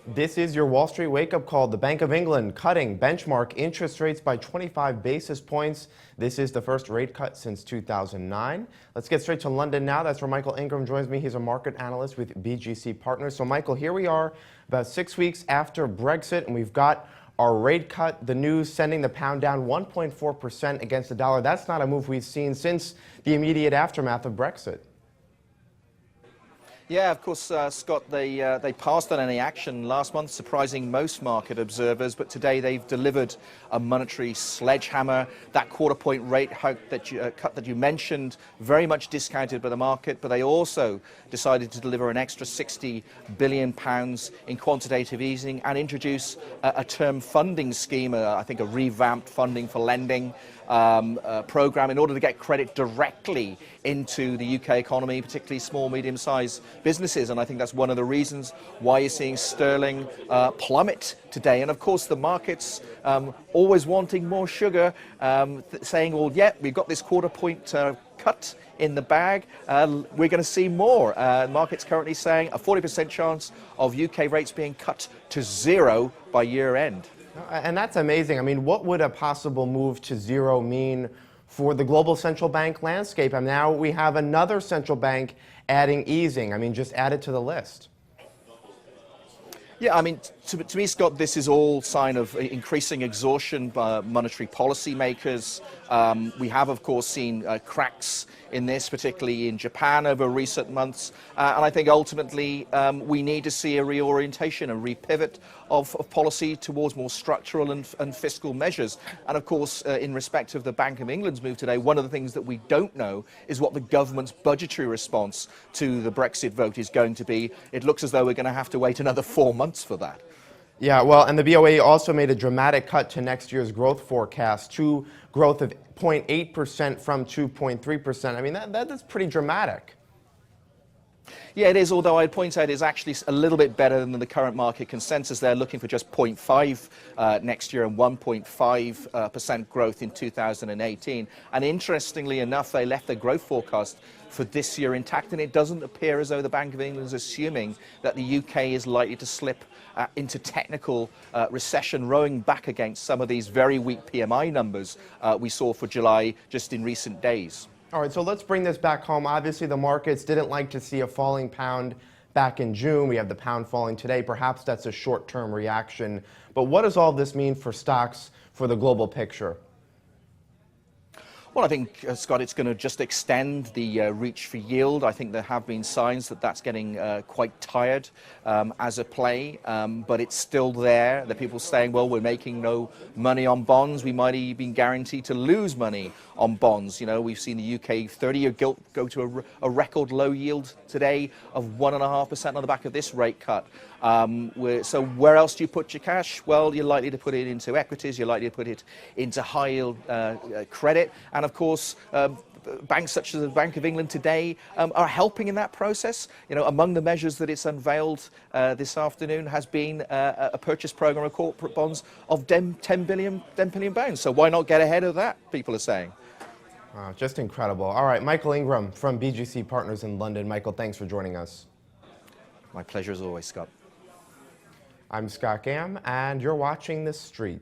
This is your Wall Street wake-up call. The Bank of England cutting benchmark interest rates by 25 basis points. This is the first rate cut since 2009. Let's get straight to London now. That's where Michael Ingram joins me. He's a market analyst with BGC Partners. So, Michael, here we are about 6 weeks after Brexit, and we've got our rate cut. The news sending the pound down 1.4% against the dollar. That's not a move we've seen since the immediate aftermath of Brexit. Yeah, of course, Scott, they passed on any action last month, surprising most market observers, but today they've delivered a monetary sledgehammer. That quarter-point rate cut that you mentioned, very much discounted by the market, but they also decided to deliver an extra £60 billion in quantitative easing and introduce a term funding scheme, I think a revamped funding for lending program in order to get credit directly into the UK economy, particularly small, medium-sized businesses. And I think that's one of the reasons why you're seeing sterling plummet today. And of course, the markets always wanting more sugar, saying, well, yeah, we've got this quarter-point cut in the bag. We're going to see more. The market's currently saying a 40% chance of UK rates being cut to zero by year end. And that's amazing. I mean, what would a possible move to zero mean for the global central bank landscape? And now we have another central bank adding easing. I mean, just add it to the list. Yeah, I mean, to me, Scott, this is all sign of increasing exhaustion by monetary policy makers. We have, of course, seen cracks in this, particularly in Japan over recent months. And I think ultimately we need to see a reorientation, a repivot of policy towards more structural and fiscal measures. And of course, in respect of the Bank of England's move today, one of the things that we don't know is what the government's budgetary response to the Brexit vote is going to be. It looks as though we're going to have to wait another 4 months for that. Yeah, well, and the BOE also made a dramatic cut to next year's growth forecast to growth of 0.8% from 2.3%. I mean, that's pretty dramatic. Yeah, it is, although I'd point out it's actually a little bit better than the current market consensus. They're looking for just 0.5 next year and 1.5% growth in 2018. And interestingly enough, they left their growth forecast for this year intact, and it doesn't appear as though the Bank of England is assuming that the UK is likely to slip into technical recession, rowing back against some of these very weak PMI numbers we saw for July just in recent days. All right, so let's bring this back home. Obviously, the markets didn't like to see a falling pound back in June. We have the pound falling today. Perhaps that's a short-term reaction. But what does all this mean for stocks, for the global picture? Well, I think, Scott, it's going to just extend the reach for yield. I think there have been signs that that's getting quite tired as a play, but it's still there. The people saying, well, we're making no money on bonds. We might have been guaranteed to lose money on bonds. You know, we've seen the UK 30-year gilt go to a record low yield today of 1.5% on the back of this rate cut. So where else do you put your cash? Well, you're likely to put it into equities. You're likely to put it into high yield credit. And of course, banks such as the Bank of England today are helping in that process. You know, among the measures that it's unveiled this afternoon has been a purchase program of corporate bonds of £10 billion. So why not get ahead of that, people are saying. Just incredible. All right, Michael Ingram from BGC Partners in London. Michael, thanks for joining us. My pleasure as always, Scott. I'm Scott Gamm, and you're watching The Street.